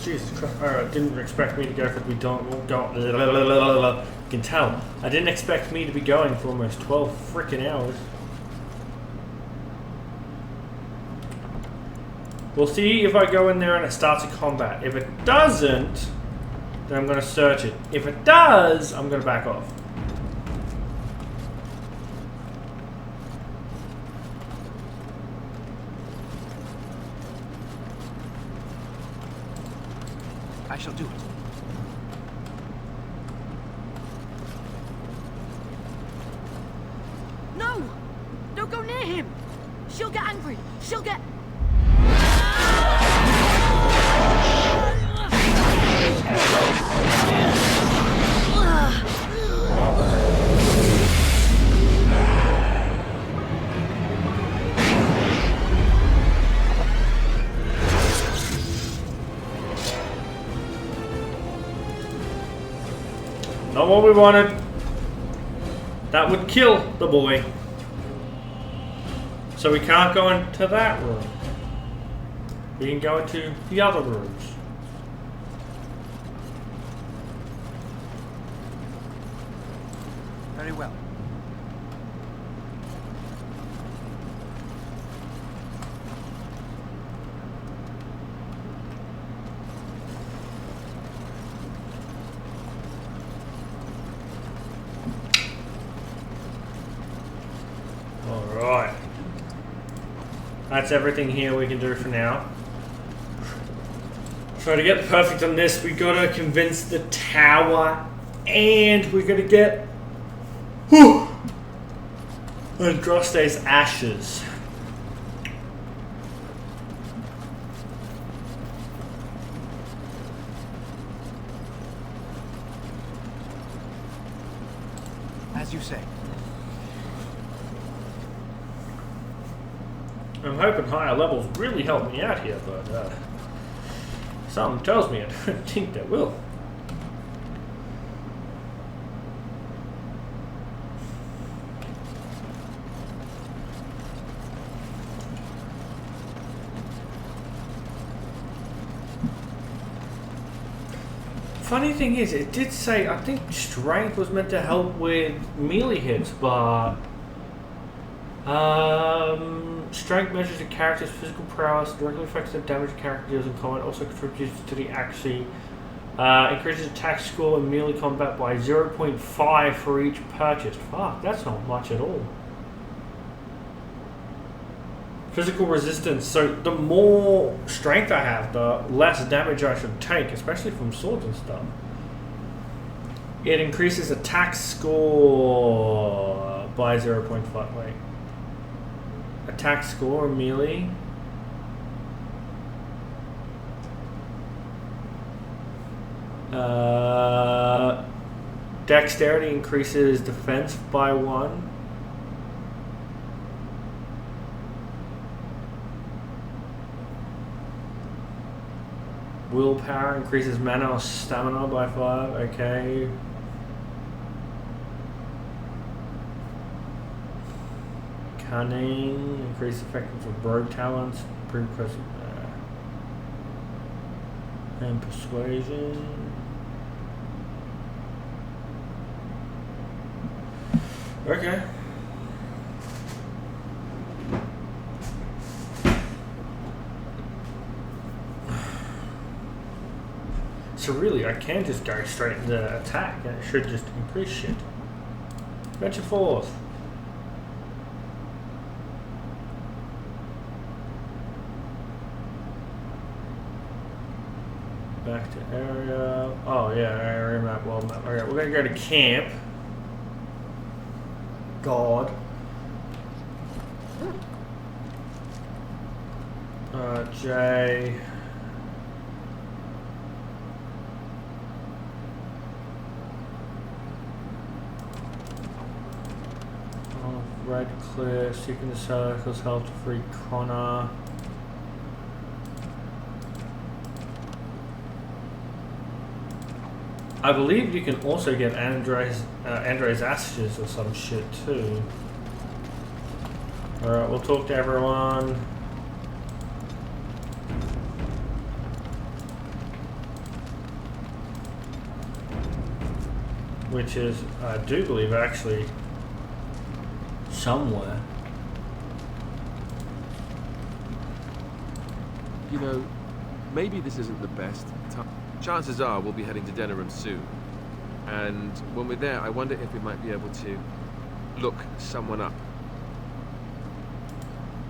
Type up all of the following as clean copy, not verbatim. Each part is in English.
Jesus Christ. Alright, didn't expect me to go for we don't you can tell. I didn't expect me to be going for almost 12 freaking hours. We'll see if I go in there and it starts a combat. If it doesn't, then I'm going to search it. If it does, I'm going to back off. I shall do it. No! Don't go near him! She'll get angry. She'll get... Not what we wanted. That would kill the boy. So we can't go into that room. We can go into the other rooms. Very well. Alright. That's everything here we can do for now. So to get perfect on this, we gotta convince the tower, and we're gonna get Andraste's ashes. As you say. I'm hoping higher levels really help me out here, but something tells me I don't think they will. Funny thing is, it did say, I think strength was meant to help with melee hits, but strength measures a character's physical prowess, directly affects the damage a character deals in combat, also contributes to the accuracy, increases attack score in melee combat by 0.5 for each purchase. Fuck, that's not much at all. Physical resistance, so the more strength I have, the less damage I should take, especially from swords and stuff. It increases attack score by 0.5. Wait. Attack score melee. Dexterity increases defense by 1. Willpower increases mana or stamina by 5. Okay. Cunning increases effectiveness of rogue talents. Precursor and persuasion. Okay. So really, I can just go straight into attack, and it should just increase shit. Venture forth. Back to area. Oh yeah, area map, world map. Okay, we're gonna go to camp. God. J. Red clear, seeking the circles, help to free Connor. I believe you can also get Andre's ashes or some shit too. Alright, we'll talk to everyone. which is, I do believe, actually somewhere. You know, maybe this isn't the best time. Chances are we'll be heading to Denerim soon. And when we're there, I wonder if we might be able to look someone up.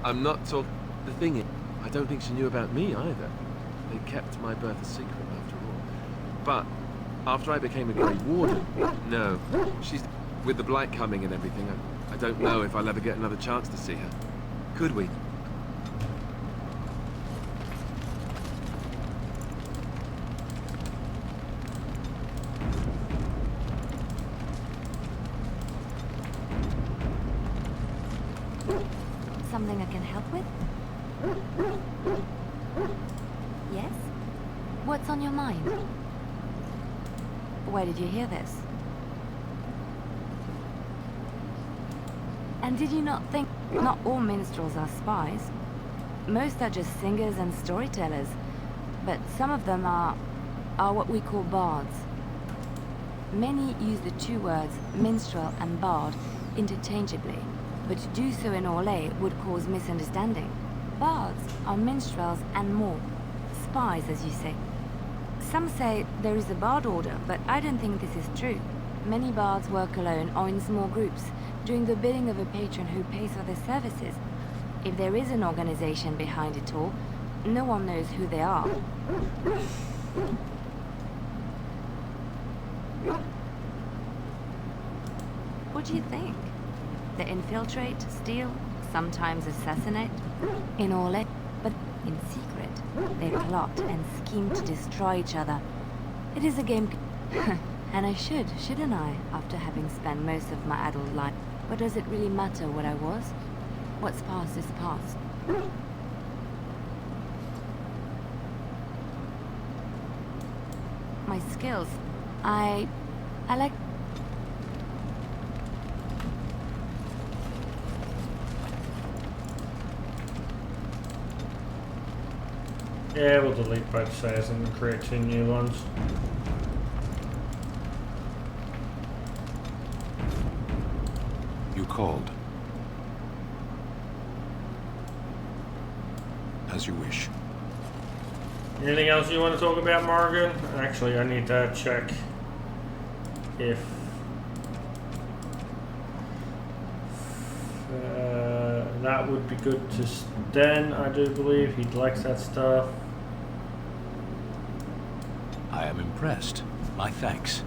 I'm not talking... The thing is, I don't think she knew about me either. They kept my birth a secret after all. But after I became a Grey Warden, no. She's... With the Blight coming and everything, I don't know if I'll ever get another chance to see her. Could we? Something I can help with? Yes? What's on your mind? Where did you hear this? And did you not think not all minstrels are spies? Most are just singers and storytellers, but some of them are what we call bards. Many use the two words minstrel and bard interchangeably, but to do so in Orlais would cause misunderstanding. Bards are minstrels and more. Spies, as you say. Some say there is a bard order, but I don't think this is true. Many bards work alone or in small groups, doing the bidding of a patron who pays for their services. If there is an organization behind it all, no one knows who they are. What do you think? They infiltrate, steal, sometimes assassinate. In Orlais, but in secret, they plot and scheme to destroy each other. It is a game... And I shouldn't I, after having spent most of my adult life? But does it really matter what I was? What's past is past. My skills, I like... Yeah, we'll delete both saves and create 2 new ones. You called. As you wish. Anything else you want to talk about, Morgan? Actually, I need to check if that would be good to Sten, I do believe. He likes that stuff. I am impressed. My thanks.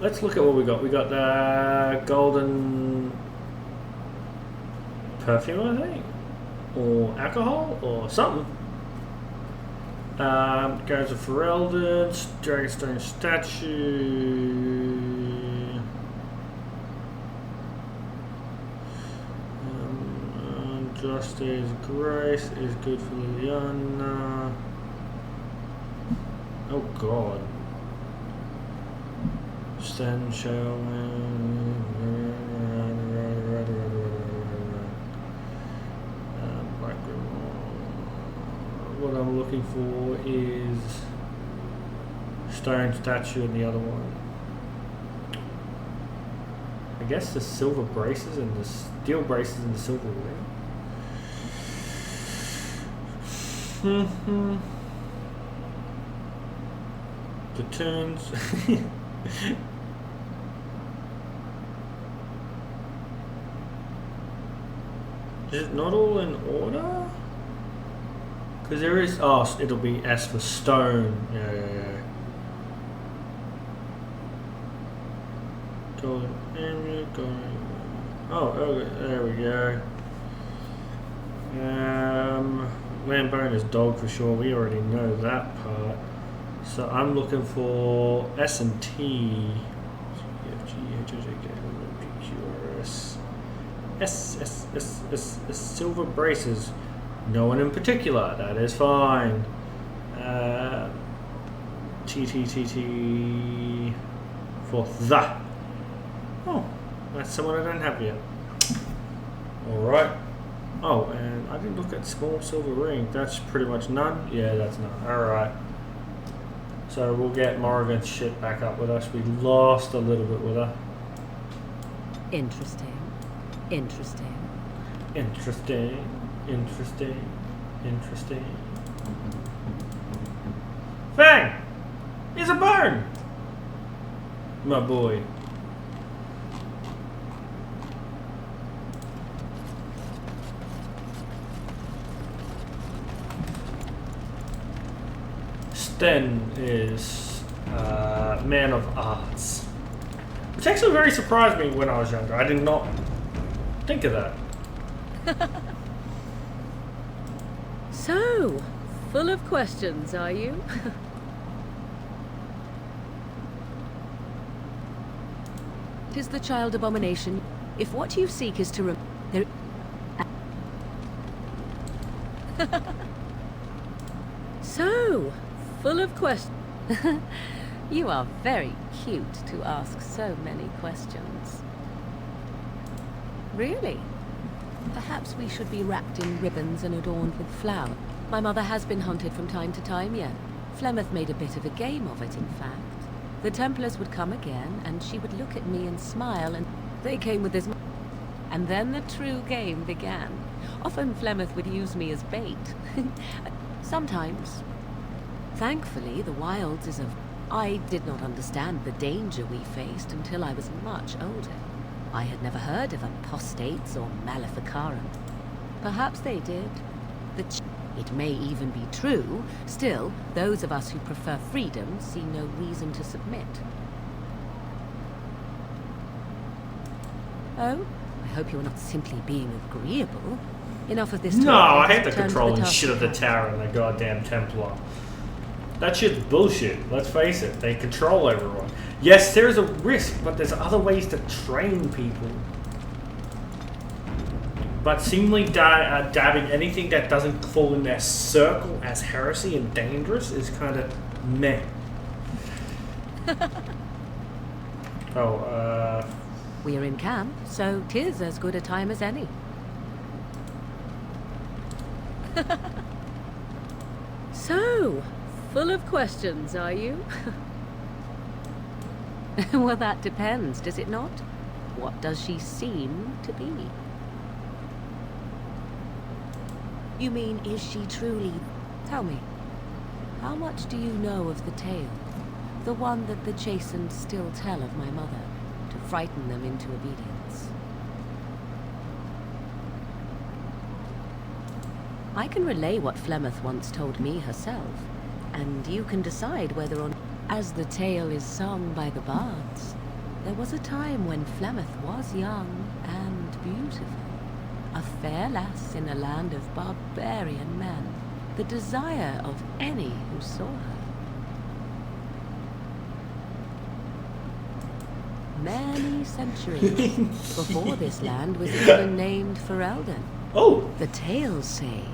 Let's look at what we got. We got the golden perfume, I think, or alcohol, or something. Goes of Ferelden, Dragonstone statue. Justice Grace is good for Liliana. Oh God. Stand shall what I'm looking for is stone statue and the other one. I guess the silver braces and the steel braces and the silver ring. The tunes. Is it not all in order? Because there is... Oh, it'll be S for stone. Yeah. Golden amulet, golden... Oh, okay, there we go. Lambone is dog for sure. We already know that part. So I'm looking for S and T. S, silver braces. No one in particular. That is fine. T for the. Oh, that's someone I don't have yet. Alright. Oh, and I didn't look at small silver ring. That's pretty much none. Yeah, that's none. Alright. So we'll get Morrigan's shit back up with us. We lost a little bit with her. Interesting. Interesting. Interesting. Interesting. Interesting. Fang! He's a burn! My boy. Sten is man of arts. Which actually very surprised me when I was younger. I did not think of that. So, full of questions, are you? Tis the child abomination. If what you seek is to there. So, full of questions. You are very cute to ask so many questions. Really? Perhaps we should be wrapped in ribbons and adorned with flowers. My mother has been hunted from time to time, yet Flemeth made a bit of a game of it, in fact. The Templars would come again, and she would look at me and smile, and they came with this. And then the true game began. Often Flemeth would use me as bait. Sometimes. Thankfully, the wilds is of... I did not understand the danger we faced until I was much older. I had never heard of apostates or maleficarum. Perhaps they did. It may even be true. Still, those of us who prefer freedom see no reason to submit. Oh, I hope you're not simply being agreeable. Enough of this talk. No, I hate the Turn to controlling task shit of the at hand. tower and the goddamn Templar. That shit's bullshit, let's face it. They control everyone. Yes, there's a risk, but there's other ways to train people. But seemingly dabbing anything that doesn't fall in their circle as heresy and dangerous is kind of meh. We're in camp, so 'tis as good a time as any. So, full of questions, are you? Well, that depends, does it not? What does she seem to be? You mean, is she truly... Tell me, how much do you know of the tale? The one that the chastened still tell of my mother, to frighten them into obedience. I can relay what Flemeth once told me herself, and you can decide whether or not... As the tale is sung by the bards, there was a time when Flemeth was young and beautiful. A fair lass in a land of barbarian men, the desire of any who saw her. Many centuries before this land was even named Ferelden. Oh! The tales say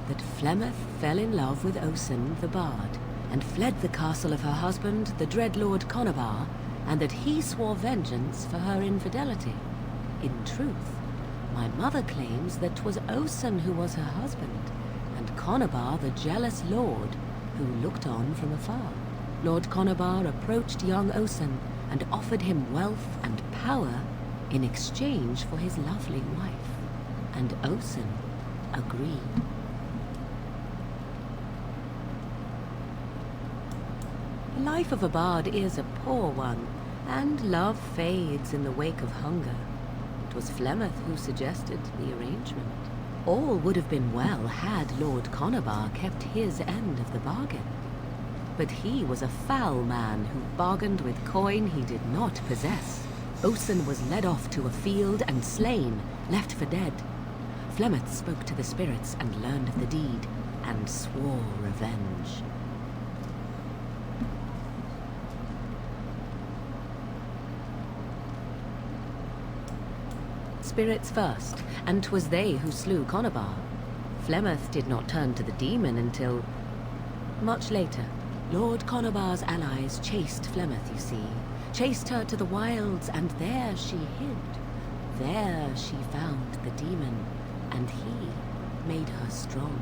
that Flemeth fell in love with Osen the Bard, and fled the castle of her husband, the dread Lord Conobar, and that he swore vengeance for her infidelity. In truth, my mother claims that 'twas Osen who was her husband, and Conobar the jealous lord who looked on from afar. Lord Conobar approached young Osen and offered him wealth and power in exchange for his lovely wife, and Osen agreed. The life of a bard is a poor one, and love fades in the wake of hunger. It was Flemeth who suggested the arrangement. All would have been well had Lord Conobar kept his end of the bargain. But he was a foul man who bargained with coin he did not possess. Osen was led off to a field and slain, left for dead. Flemeth spoke to the spirits and learned of the deed, and swore revenge. Spirits first, and 'twas they who slew Conobar. Flemeth did not turn to the demon until... much later. Lord Conobar's allies chased Flemeth, you see. Chased her to the wilds, and there she hid. There she found the demon, and he made her strong.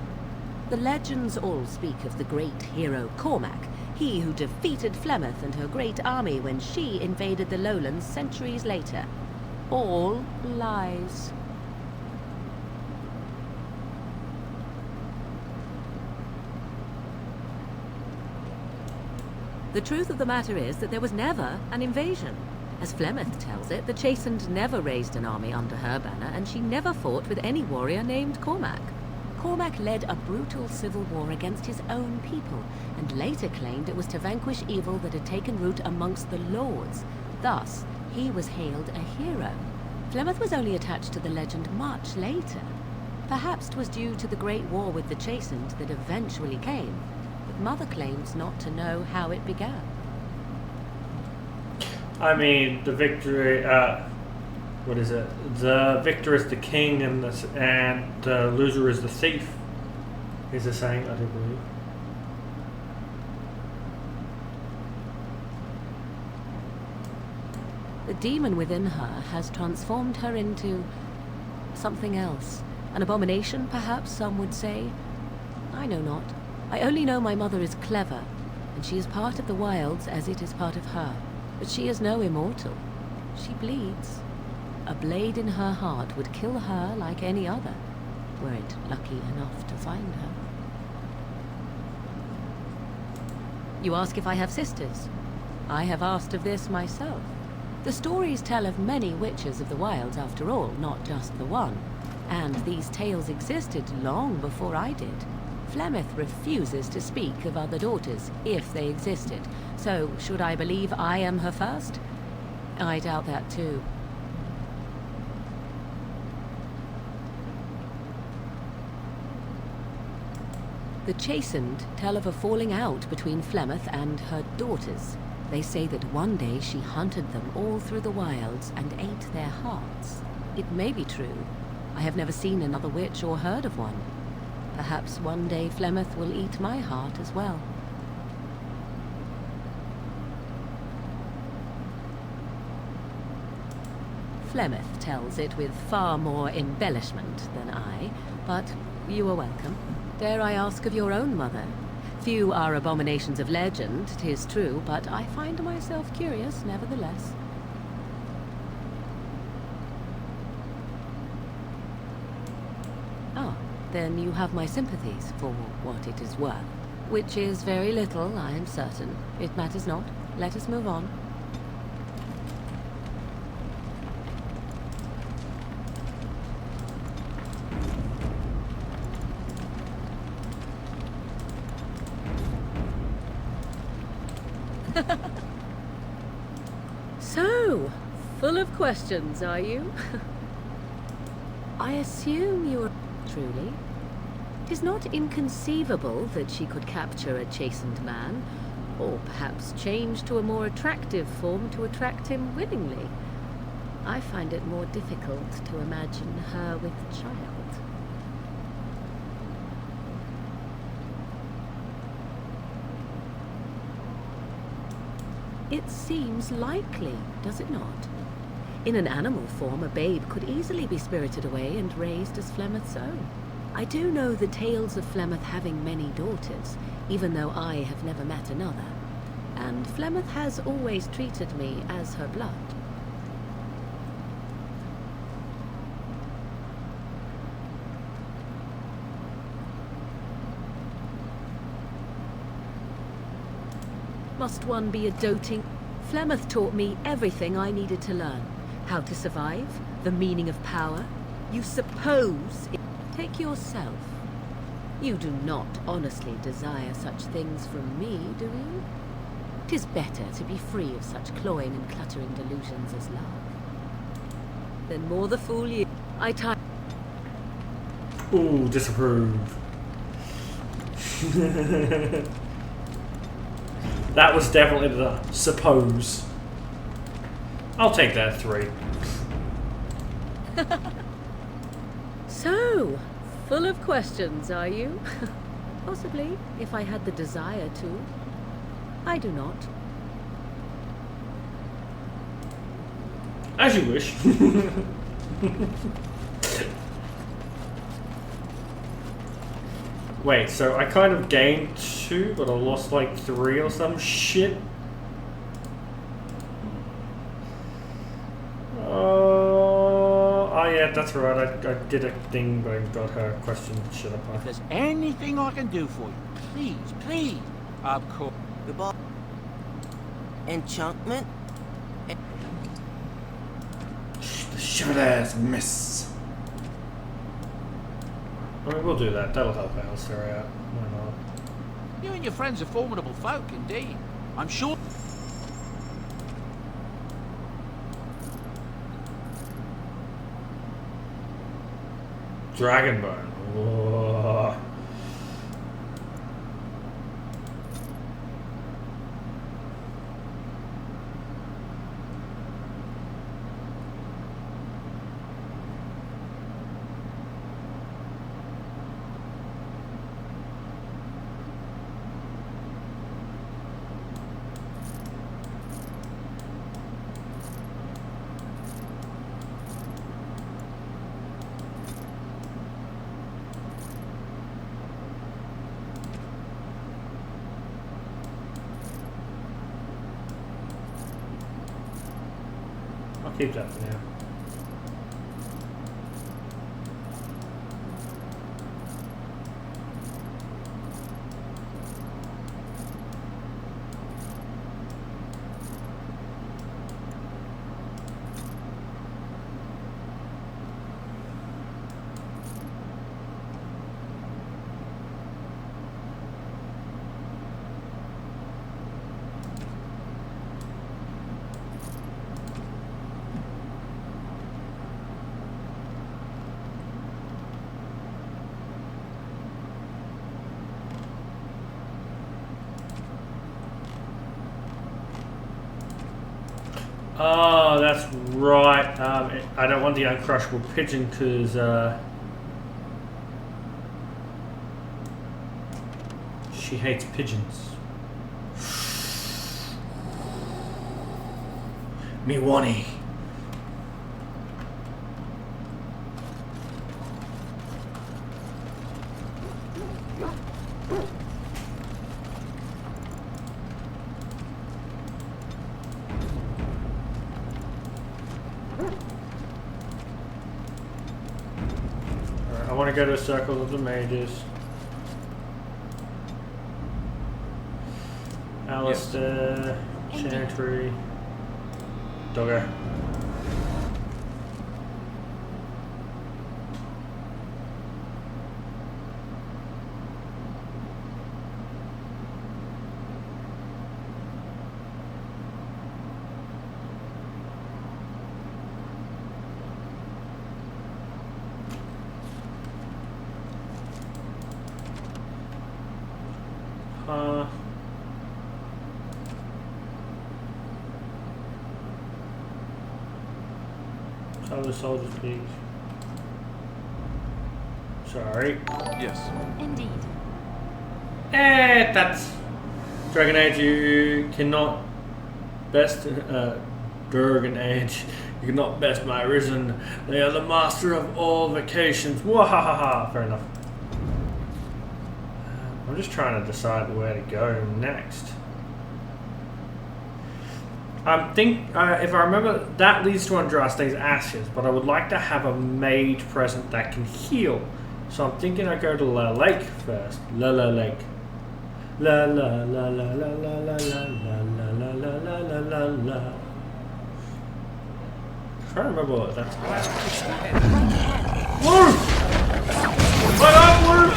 The legends all speak of the great hero Cormac. He who defeated Flemeth and her great army when she invaded the lowlands centuries later. All lies. The truth of the matter is that there was never an invasion. As Flemeth tells it, the Chastened never raised an army under her banner, and she never fought with any warrior named Cormac. Cormac led a brutal civil war against his own people, and later claimed it was to vanquish evil that had taken root amongst the lords. Thus, he was hailed a hero. Flemeth was only attached to the legend much later. Perhaps 'twas due to the great war with the Chastened that eventually came, but Mother claims not to know how it began. I mean, the victory, what is it? The victor is the king and the loser is the thief, is the saying, I do believe. The demon within her has transformed her into something else. An abomination, perhaps some would say. I know not. I only know my mother is clever, and she is part of the wilds as it is part of her. But she is no immortal. She bleeds. A blade in her heart would kill her like any other, were it lucky enough to find her. You ask if I have sisters. I have asked of this myself. The stories tell of many witches of the wilds after all, not just the one. And these tales existed long before I did. Flemeth refuses to speak of other daughters, if they existed. So, should I believe I am her first? I doubt that too. The Chastened tell of a falling out between Flemeth and her daughters. They say that one day she hunted them all through the wilds and ate their hearts. It may be true. I have never seen another witch or heard of one. Perhaps one day Flemeth will eat my heart as well. Flemeth tells it with far more embellishment than I, but you are welcome. Dare I ask of your own mother? Few are abominations of legend, 'tis true, but I find myself curious nevertheless. Ah, then you have my sympathies for what it is worth. Which is very little, I am certain. It matters not. Let us move on. So, full of questions, are you? I assume you are truly. 'Tis not inconceivable that she could capture a chastened man, or perhaps change to a more attractive form to attract him willingly. I find it more difficult to imagine her with child. It seems likely, does it not? In an animal form, a babe could easily be spirited away and raised as Flemeth's own. I do know the tales of Flemeth having many daughters, even though I have never met another. And Flemeth has always treated me as her blood. Must one be a doting? Flemeth taught me everything I needed to learn. How to survive, the meaning of power. You suppose... Take yourself. You do not honestly desire such things from me, do you? 'Tis better to be free of such cloying and cluttering delusions as love. Then more the fool you... Ooh, disapprove. That was definitely the suppose. I'll take that 3. So, full of questions, are you? Possibly, if I had the desire to. I do not. As you wish. Wait, so I kind of gained 2, but I lost like 3 or some shit? Oh yeah, that's right. I did a thing, but I got her question shit up. If there's anything I can do for you, please, please. Of course. Goodbye. Enchantment? The shivers miss. I mean, we'll do that. That'll help Alistair out. Why not? You and your friends are formidable folk, indeed. I'm sure. Dragonbone. Whoa. I'll keep that for now. Oh, that's right. I don't want the uncrushable pigeon because she hates pigeons. Me wanny. I want to go to a circle of the mages. Alistair, Chantry, Doggo. Other soldiers, please. Sorry. Yes. Indeed. That's Dragon Age. You cannot best Dragon Age. You cannot best my Risen. They are the master of all vacations. Wahaha. Fair enough. I'm just trying to decide where to go next. If I remember, that leads to Andraste's ashes, but I would like to have a mage present that can heal. So I'm thinking I go to La Lake first. La Lake. La la la la la la la la la la la la la la la. I'm trying to remember what that's about. Wolf! What up, Wolf?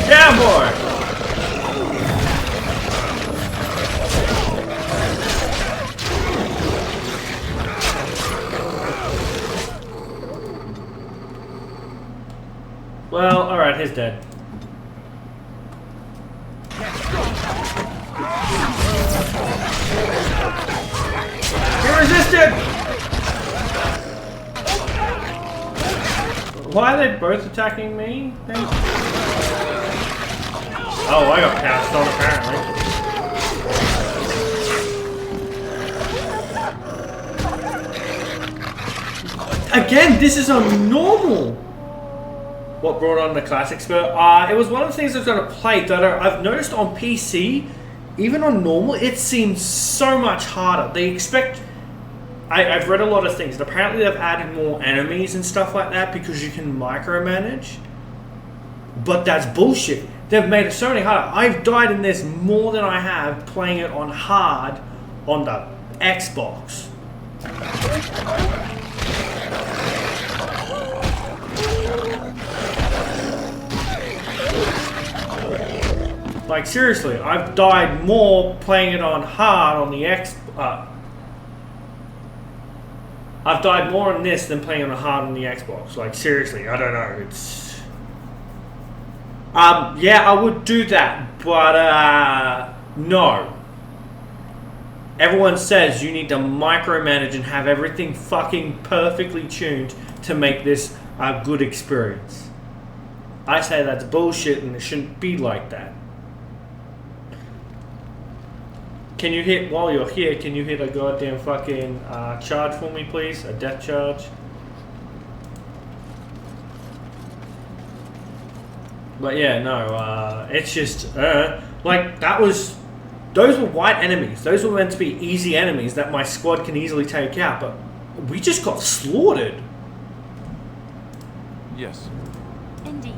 Yeah, boy! Well, alright, he's dead. He resisted! Why are they both attacking me? Oh, I got pounced on apparently. Again, this is on normal. What brought on the classics? But it was one of the things I was going to play that I've noticed on PC, even on normal, it seems so much harder. They expect... I've read a lot of things. Apparently they've added more enemies and stuff like that because you can micromanage. But that's bullshit. They've made it so many harder. I've died in this more than I have playing it on hard on the Xbox. Like seriously, I've died more playing it on hard on the I've died more on this than playing on hard on the Xbox. Like seriously, I don't know. It's yeah, I would do that, but no. Everyone says you need to micromanage and have everything fucking perfectly tuned to make this a good experience. I say that's bullshit and it shouldn't be like that. Can you hit, while you're here, can you hit a goddamn fucking charge for me, please? A death charge? But yeah, no, it's just, like, that was, those were white enemies. Those were meant to be easy enemies that my squad can easily take out, but we just got slaughtered. Yes. Indeed.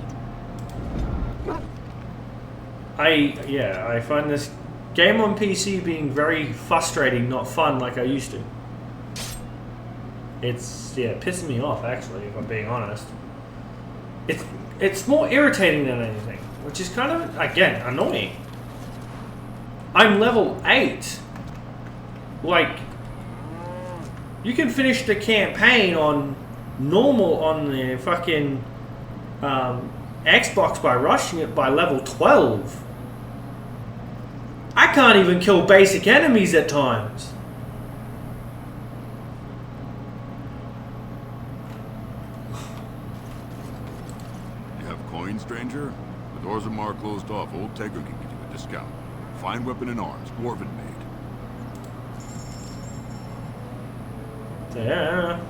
I find this game on PC being very frustrating, not fun like I used to. It's, yeah, pissing me off actually, if I'm being honest. It's more irritating than anything, which is kind of, again, annoying. I'm level 8. Like, you can finish the campaign on normal on the fucking Xbox by rushing it by level 12. I can't even kill basic enemies at times. You have coin, stranger? The doors are marked closed off. Old Tegra can give you a discount. Fine weapon and arms, dwarven made. Yeah.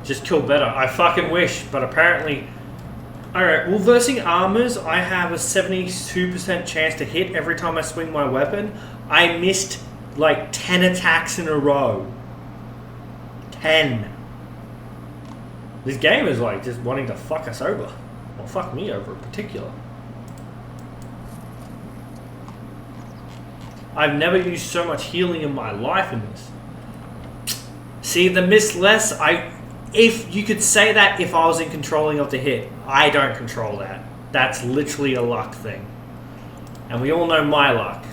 Just kill better. I fucking wish, but apparently... Alright, well, versing armors, I have a 72% chance to hit every time I swing my weapon. I missed, like, 10 attacks in a row. 10. This game is, like, just wanting to fuck us over. Or fuck me over in particular. I've never used so much healing in my life in this. See, the miss less, if you could say that if I was in controlling of the hit. I don't control that. That's literally a luck thing. And we all know my luck.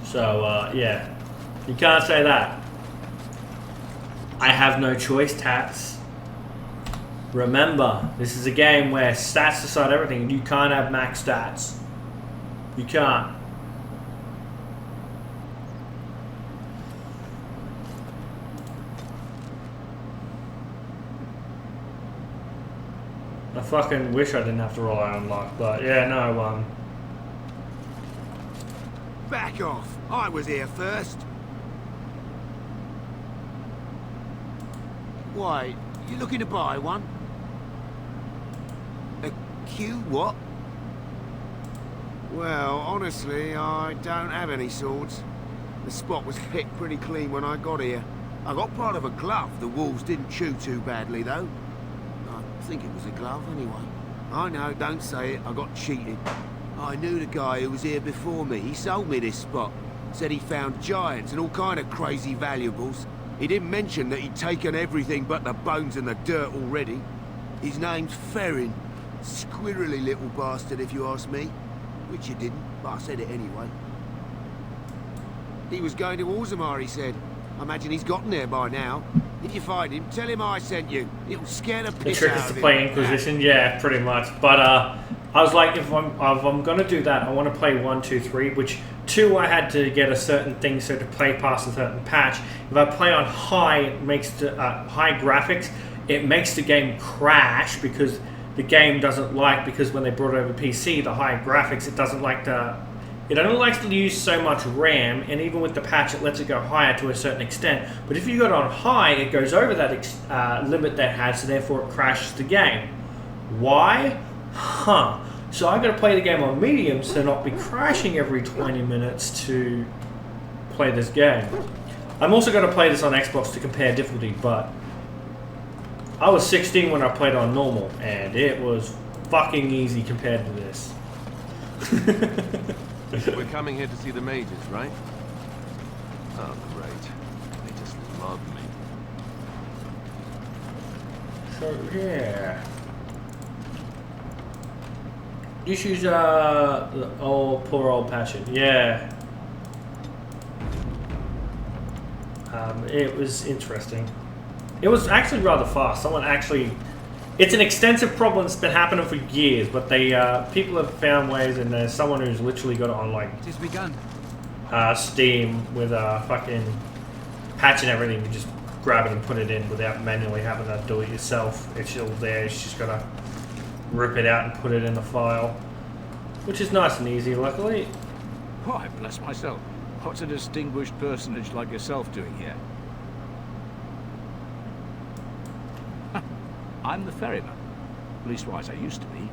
So, yeah. You can't say that. I have no choice, Tats. Remember, this is a game where stats decide everything, and you can't have max stats. You can't. I fucking wish I didn't have to rely on luck, but yeah, no, Back off! I was here first. Why, you looking to buy one? A Q what? Well, honestly, I don't have any swords. The spot was picked pretty clean when I got here. I got part of a glove the wolves didn't chew too badly, though. I think it was a glove, anyway. I know, don't say it, I got cheated. I knew the guy who was here before me. He sold me this spot. Said he found giants and all kind of crazy valuables. He didn't mention that he'd taken everything but the bones and the dirt already. His name's Ferrin. Squirrely little bastard, if you ask me. Which you didn't, but I said it anyway. He was going to Orzammar, he said. I imagine he's gotten there by now. If you find him, tell him I sent you. It'll scare the The piss trick out is of to him. play Inquisition, yeah, pretty much. But I was like, if I'm gonna do that, I want to play 1, 2, 3. Which 2 I had to get a certain thing, so to play past a certain patch. If I play on high, it makes high graphics. It makes the game crash because the game doesn't like, because when they brought it over PC, the high graphics, it doesn't like it only likes to use so much RAM, and even with the patch, it lets it go higher to a certain extent. But if you got it on high, it goes over that limit that it has, so therefore it crashes the game. Why? Huh. So I've got to play the game on medium, so not be crashing every 20 minutes to play this game. I'm also going to play this on Xbox to compare difficulty, but I was 16 when I played on normal, and it was fucking easy compared to this. We're coming here to see the mages, right? Oh, great. They just love me. So, yeah. Issues the poor old Passion. Yeah. It was interesting. It was actually rather fast. Someone actually... It's an extensive problem that's been happening for years, but they people have found ways, and there's someone who's literally got it on like It has begun. Steam with a fucking patch and everything. You just grab it and put it in without manually having to do it yourself. It's all there. You just gotta rip it out and put it in the file, which is nice and easy, luckily. Why, bless myself. What's a distinguished personage like yourself doing here? I'm the ferryman. Leastwise, I used to be.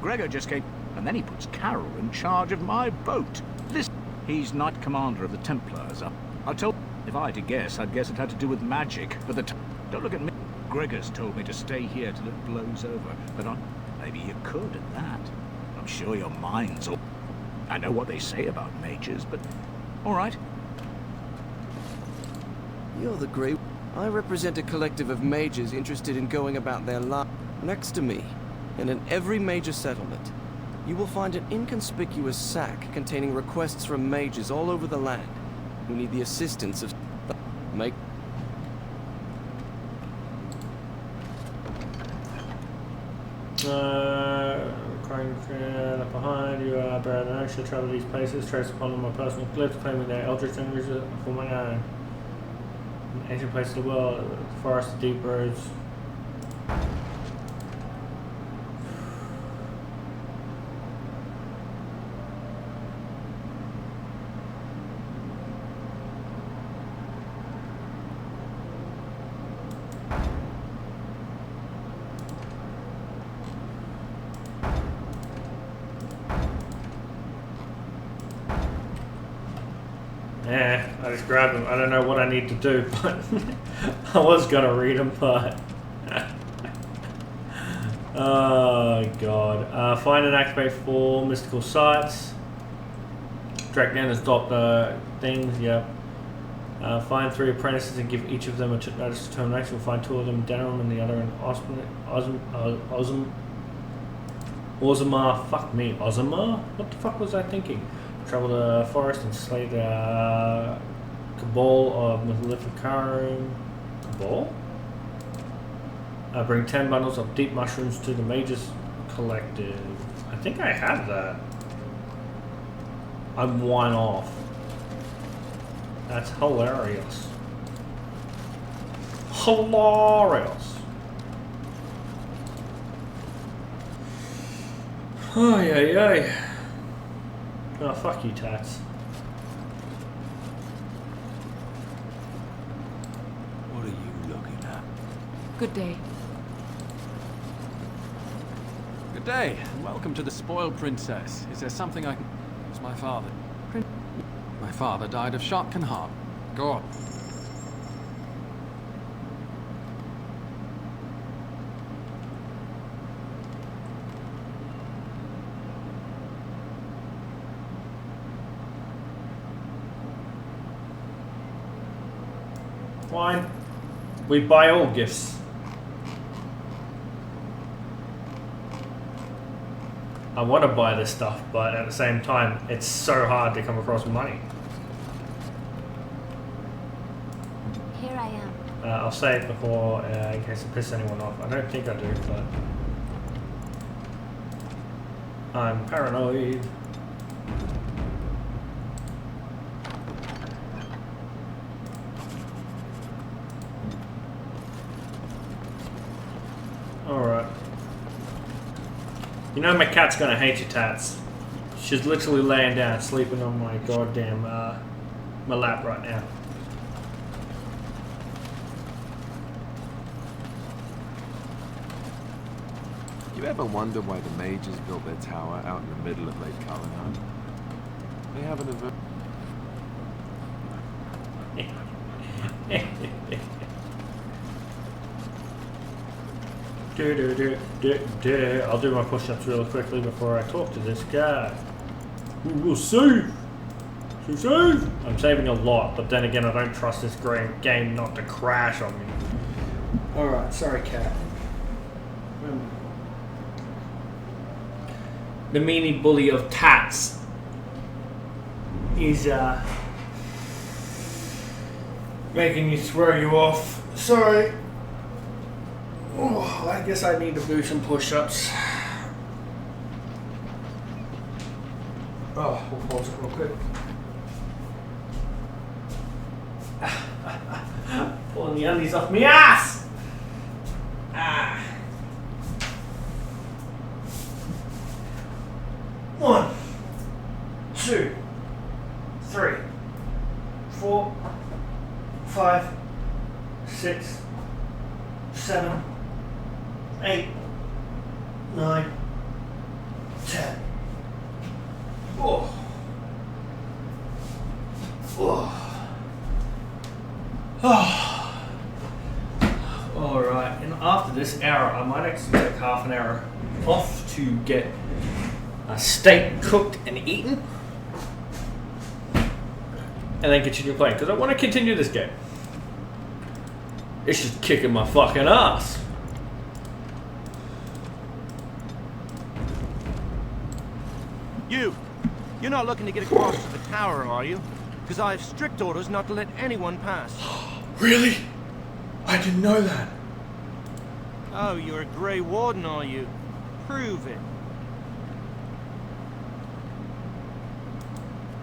Gregor just came, and then he puts Carol in charge of my boat. Listen, he's Knight Commander of the Templars. I told if I had to guess, I'd guess it had to do with magic. But don't look at me. Gregor's told me to stay here till it blows over. But maybe you could at that. I'm sure your mind's all... I know what they say about mages, but... all right. You're the Grey... I represent a collective of mages interested in going about their life. Next to me, and in every major settlement, you will find an inconspicuous sack containing requests from mages all over the land who need the assistance of... Make... Crying left behind, you are better than I should travel these places, trace upon them my personal glyphs, claiming their eldritch energies for my own. Ancient places of the world, the forest, the deep roads. I just grabbed them. I don't know what I need to do, but I was gonna read them, but oh god. Find and activate 4 mystical sites. Track down and stop the things. Yep. Find 3 apprentices and give each of them a notice of termination. We'll find 2 of them in Denerim and the other in Orzammar. Fuck me, Orzammar? What the fuck was I thinking? Travel the forest and slay the Cabal of Maleficarum. Cabal? Bring 10 bundles of deep mushrooms to the Mages Collective. I think I have that. I'm 1 off. That's hilarious. Hilarious. Oh, yeah. Oh, fuck you, Tats. What are you looking at? Good day. Good day, and welcome to the Spoiled Princess. Is there something I can... It's my father. My father died of shock and heart. Go on. Fine. We buy all gifts. I want to buy this stuff, but at the same time, it's so hard to come across money. Here I am. I'll say it before, in case it pisses anyone off. I don't think I do, but I'm paranoid. Alright. You know my cat's gonna hate you, Tats. She's literally laying down, sleeping on my goddamn, my lap right now. You ever wonder why the mages built their tower out in the middle of Lake Callahan? They have an aver- I'll do my push-ups real quickly before I talk to this guy. We'll see. I'm saving a lot, but then again, I don't trust this game not to crash on me. Alright, sorry, cat. The meanie bully of Tats is making you throw you off. Sorry. Oh, I guess I need to do some push-ups. Oh, we'll pause it real quick. Pulling the undies off me ass! Ah. 1, 2, 3, 4, 5, 6, 7, 8, 9, 10. Oh. Oh. Oh. Alright, and after this hour, I might actually take half an hour off to get a steak cooked and eaten, and then continue playing, because I want to continue this game. It's just kicking my fucking ass. You're not looking to get across to the tower, are you? Because I have strict orders not to let anyone pass. Really? I didn't know that. Oh, you're a Grey Warden, are you? Prove it.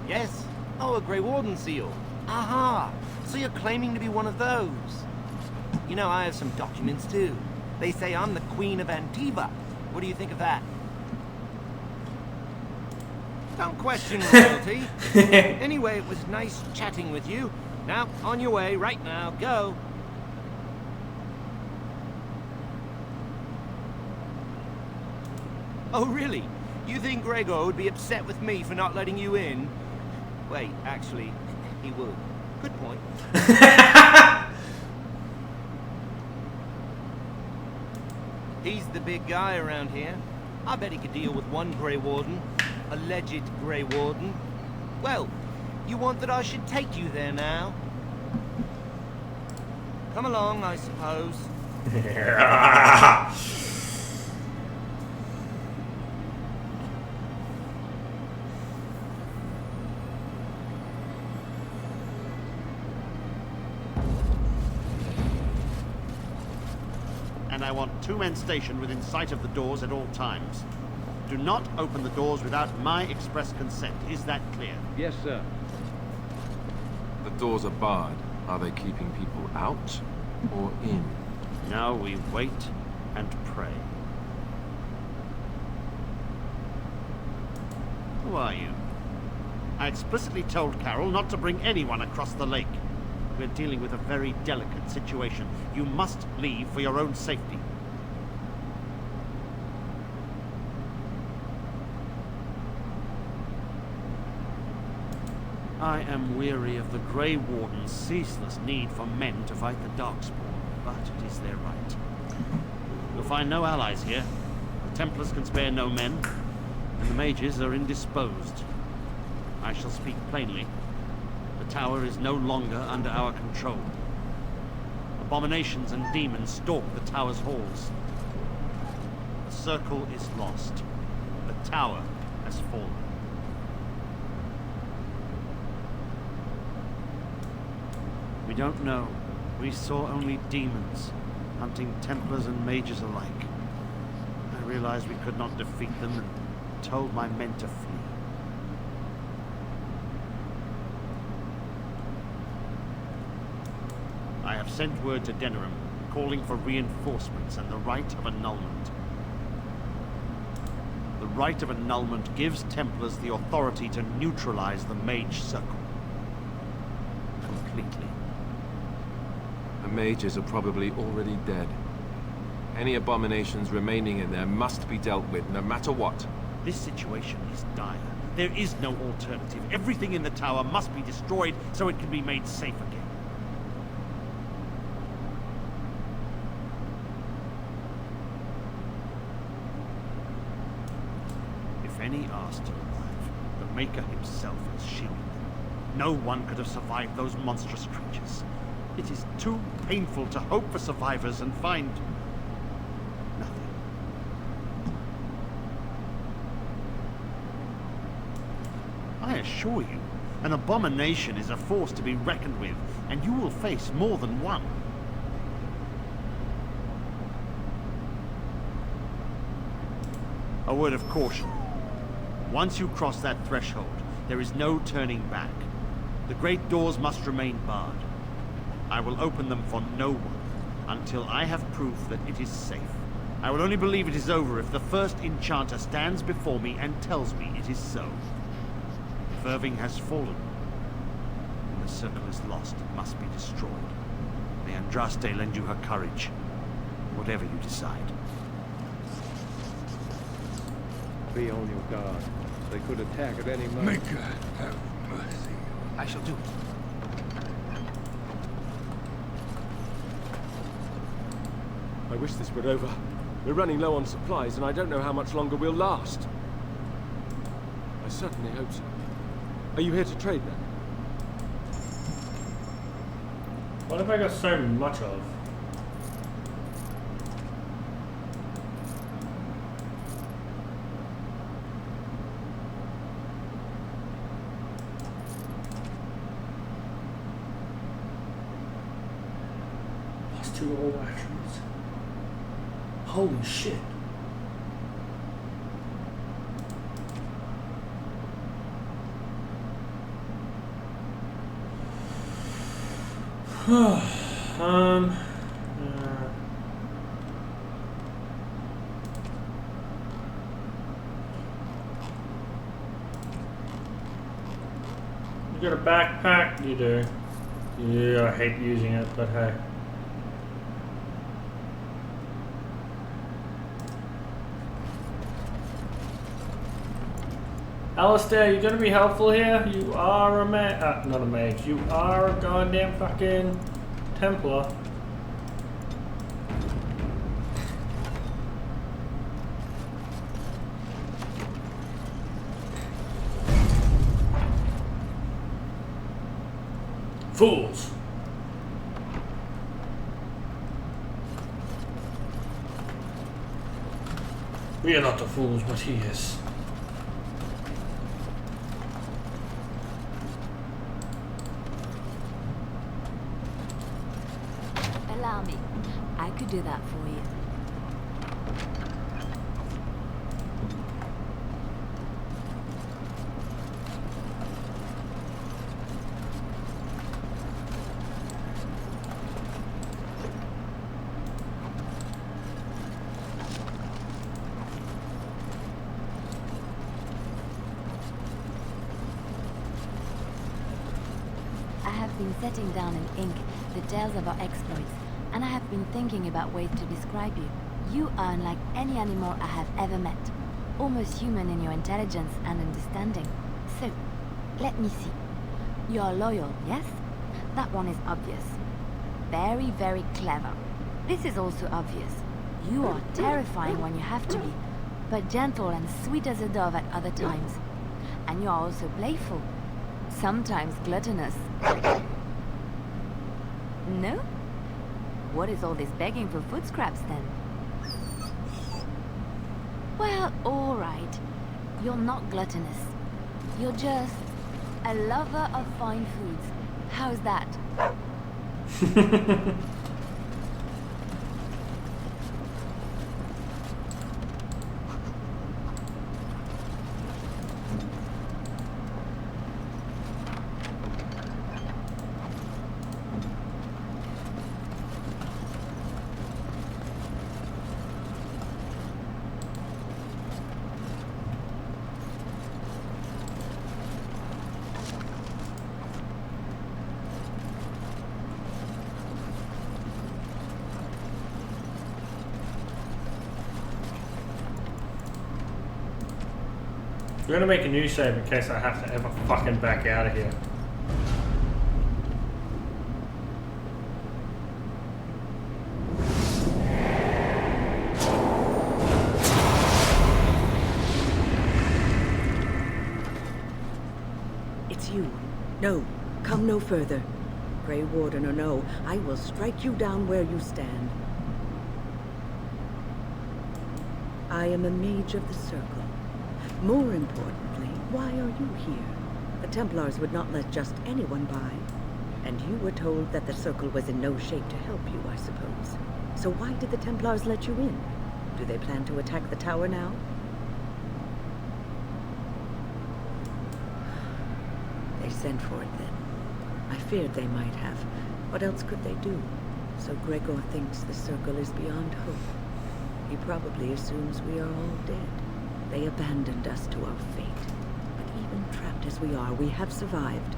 Yes? Oh, a Grey Warden seal. Aha! So you're claiming to be one of those. You know, I have some documents too. They say I'm the Queen of Antiva. What do you think of that? Don't question royalty. Anyway, it was nice chatting with you. Now, on your way, right now. Go. Oh, really? You think Gregor would be upset with me for not letting you in? Wait, actually, he would. Good point. He's the big guy around here. I bet he could deal with one Grey Warden. Alleged Grey Warden. Well, you want that I should take you there now? Come along, I suppose. And I want 2 men stationed within sight of the doors at all times. Do not open the doors without my express consent. Is that clear? Yes, sir. The doors are barred. Are they keeping people out or in? Now we wait and pray. Who are you? I explicitly told Carol not to bring anyone across the lake. We're dealing with a very delicate situation. You must leave for your own safety. I am weary of the Grey Warden's ceaseless need for men to fight the Darkspawn, but it is their right. You'll find no allies here. The Templars can spare no men, and the mages are indisposed. I shall speak plainly. The tower is no longer under our control. Abominations and demons stalk the tower's halls. The circle is lost. The tower has fallen. We don't know. We saw only demons, hunting Templars and mages alike. I realized we could not defeat them and told my men to flee. I have sent word to Denerim, calling for reinforcements and the right of annulment. The right of annulment gives Templars the authority to neutralize the Mage Circle. Completely. The mages are probably already dead. Any abominations remaining in there must be dealt with, no matter what. This situation is dire. There is no alternative. Everything in the tower must be destroyed so it can be made safe again. If any are still alive, the Maker himself has shielded them. No one could have survived those monstrous creatures. It is too painful to hope for survivors and find nothing. I assure you, an abomination is a force to be reckoned with, and you will face more than one. A word of caution. Once you cross that threshold, there is no turning back. The great doors must remain barred. I will open them for no one until I have proof that it is safe. I will only believe it is over if the first enchanter stands before me and tells me it is so. If Irving has fallen, and the circle is lost, it must be destroyed. May Andraste lend you her courage, whatever you decide. Be on your guard. They could attack at any moment. May God have mercy. I shall do it. I wish this were over. We're running low on supplies, and I don't know how much longer we'll last. I certainly hope so. Are you here to trade, then? What have I got so much of? +2 all actions. Holy shit. You got a backpack? You do. Yeah, I hate using it, but hey. Alistair, you gonna be helpful here? You are a mage. Not a mage. You are a goddamn fucking Templar. Fools. We are not the fools, but he is. Allow me. I could do that for you. I have been setting down in ink the tales of our exploits, and I have been thinking about ways to describe you. You are unlike any animal I have ever met. Almost human in your intelligence and understanding. So, let me see. You are loyal, yes? That one is obvious. Very, very clever. This is also obvious. You are terrifying when you have to be, but gentle and sweet as a dove at other times. And you are also playful. Sometimes gluttonous. No? What is all this begging for food scraps then? Well, all right. You're not gluttonous. You're just a lover of fine foods. How's that? We're gonna make a new save in case I have to ever fucking back out of here. It's you. No, come no further. Grey Warden or no, I will strike you down where you stand. I am a mage of the Circle. More importantly, why are you here? The Templars would not let just anyone by. And you were told that the Circle was in no shape to help you, I suppose. So why did the Templars let you in? Do they plan to attack the tower now? They sent for it then. I feared they might have. What else could they do? So Gregor thinks the Circle is beyond hope. He probably assumes we are all dead. They abandoned us to our fate. But even trapped as we are, we have survived.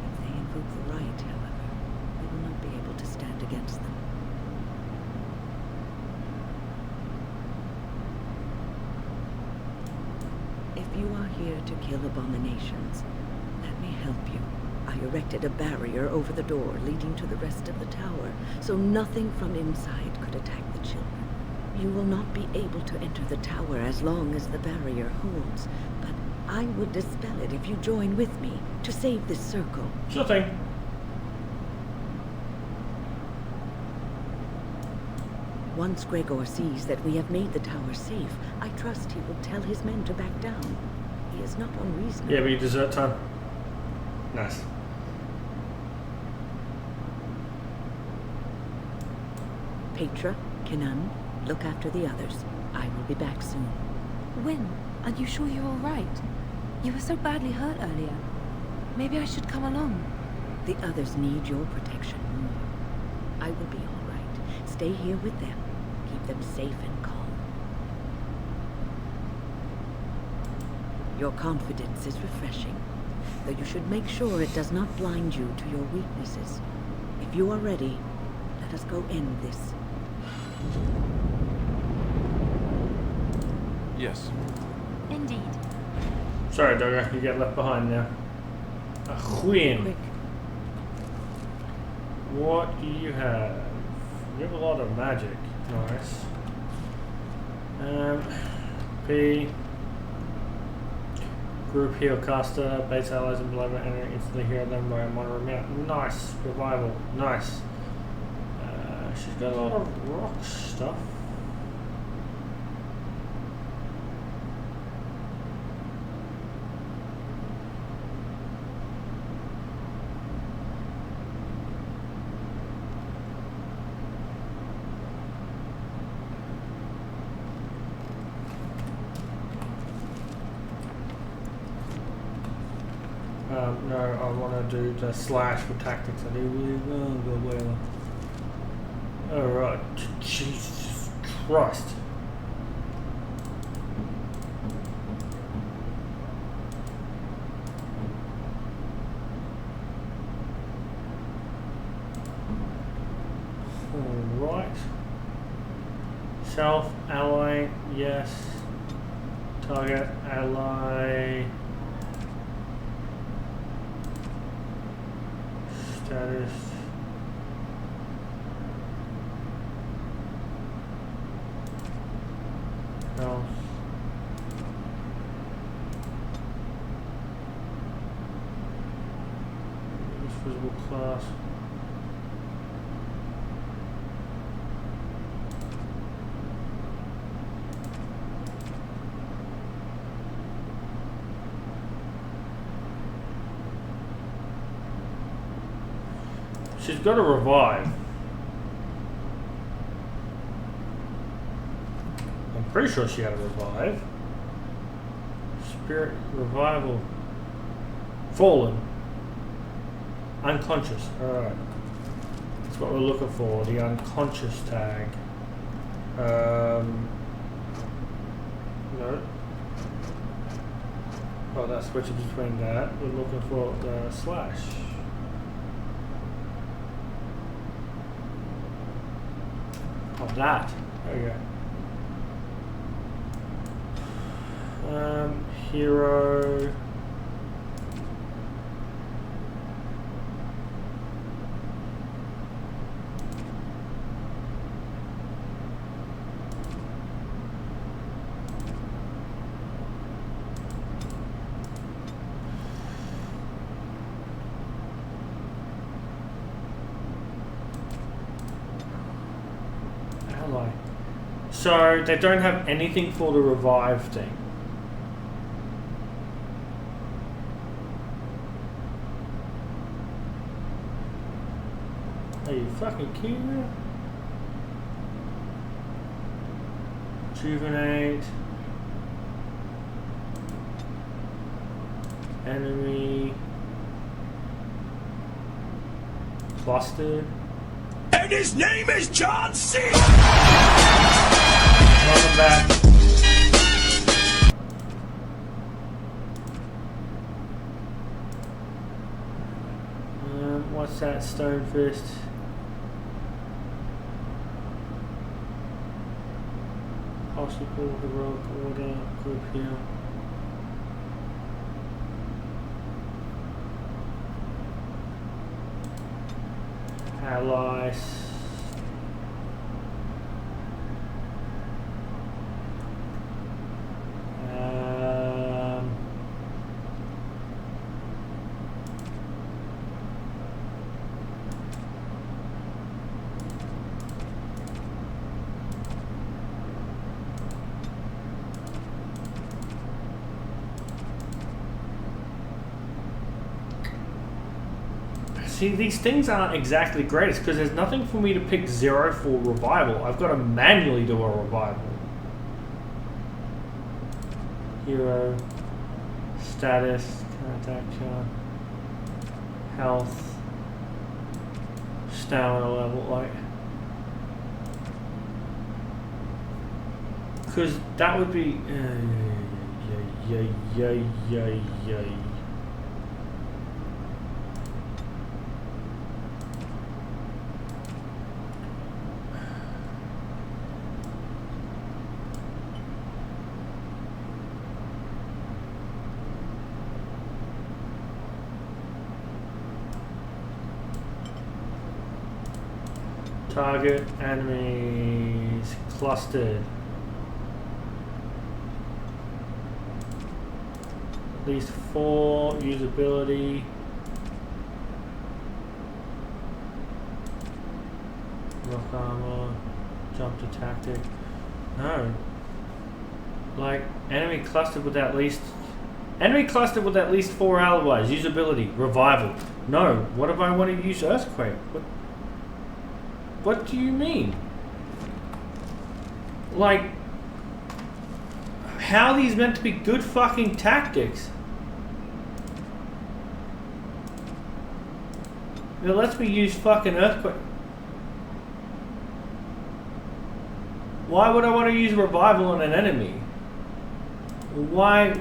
If they invoke the right, however, we will not be able to stand against them. If you are here to kill abominations, let me help you. I erected a barrier over the door leading to the rest of the tower, so nothing from inside could attack the children. You will not be able to enter the tower as long as the barrier holds, but I will dispel it if you join with me to save this Circle. Sure thing. Once Gregor sees that we have made the tower safe, I trust he will tell his men to back down. He is not unreasonable. Yeah, but you desert time. Nice. Petra, Kenan, look after the others. I will be back soon. Wyn, are you sure you're all right? You were so badly hurt earlier. Maybe I should come along. The others need your protection more. I will be all right. Stay here with them. Keep them safe and calm. Your confidence is refreshing, though you should make sure it does not blind you to your weaknesses. If you are ready, let us go end this. Yes. Indeed. Sorry, Dogger, you get left behind now. Wyn. Quick. What do you have? You have a lot of magic. Nice. P. Group heal caster, base allies and below enter instantly heal them by a moderate amount. Nice. Revival. Nice. She's got a lot of rock stuff. No, I want to do the slash for tactics. I do really well, but whatever. Alright, Jesus Christ. Alright. Self, ally, yes. Target, ally. Status. Health. This visible class. she's got to revive. I'm pretty sure she had a revive. Spirit revival. Fallen. Unconscious. Alright. That's what we're looking for. The unconscious tag. No. Oh, that's switching between that. We're looking for the slash. Oh, that. There we go. Hero. So they don't have anything for the revive thing. Are you fucking kidding me? Rejuvenate. Enemy. Clustered. And his name is John C. Welcome back. What's that? Stone Fist. Possible heroic order. Group here. Allies. See, these things aren't exactly great. It's because there's nothing for me to pick 0 for revival. I've got to manually do a revival. Hero. Status. Attack chart. Health. Stamina level. Like. Because that would be. Target enemies clustered. At least 4 usability. Rock armor. Jump to tactic. No. Like enemy clustered with at least 4 alibis. Usability. Revival. No. What if I want to use earthquake? What do you mean? Like, how are these meant to be good fucking tactics? It lets me use fucking earthquake. Why would I want to use revival on an enemy? Why?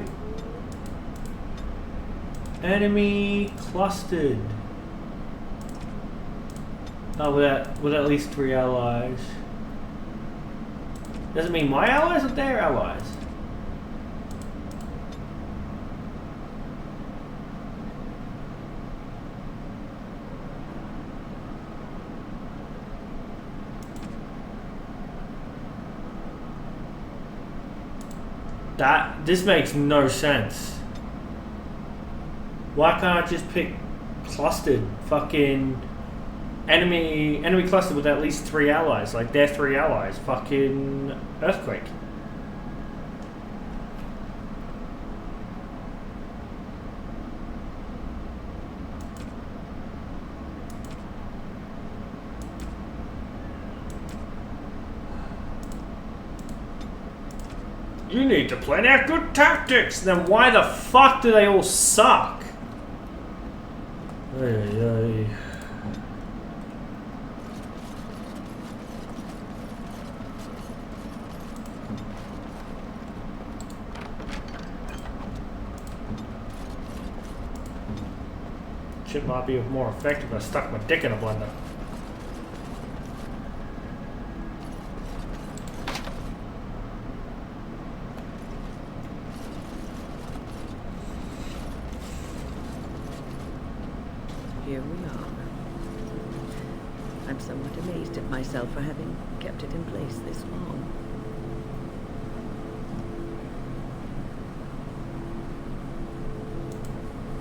Enemy clustered. Oh, with at least 3 allies. Does it mean my allies or their allies? This makes no sense. Why can't I just pick clustered fucking enemy clustered with at least 3 allies? Like they're 3 allies. Fucking earthquake. You need to plan out good tactics. Then why the fuck do they all suck? Hey. Shit might be more effective if I stuck my dick in a blender. Here we are. I'm somewhat amazed at myself for having kept it in place this long.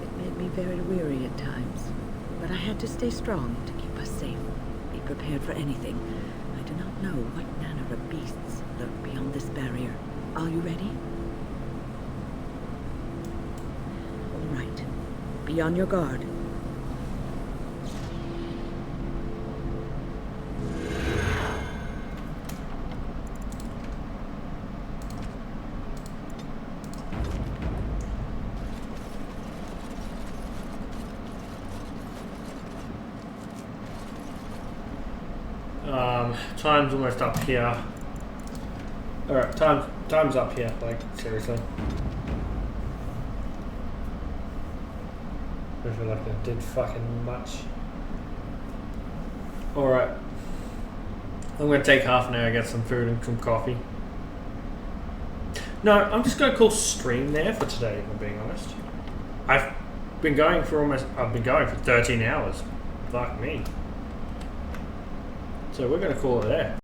It made me very weary at times, but I had to stay strong to keep us safe. Be prepared for anything. I do not know what manner of beasts lurk beyond this barrier. Are you ready? All right. Be on your guard. Time's almost up here. Alright, time's up here, like, seriously. I feel like I did fucking much. Alright. I'm gonna take half an hour, get some food and some coffee. No, I'm just gonna call stream there for today, if I'm being honest. I've been going for 13 hours. Fuck me. So we're going to call it there.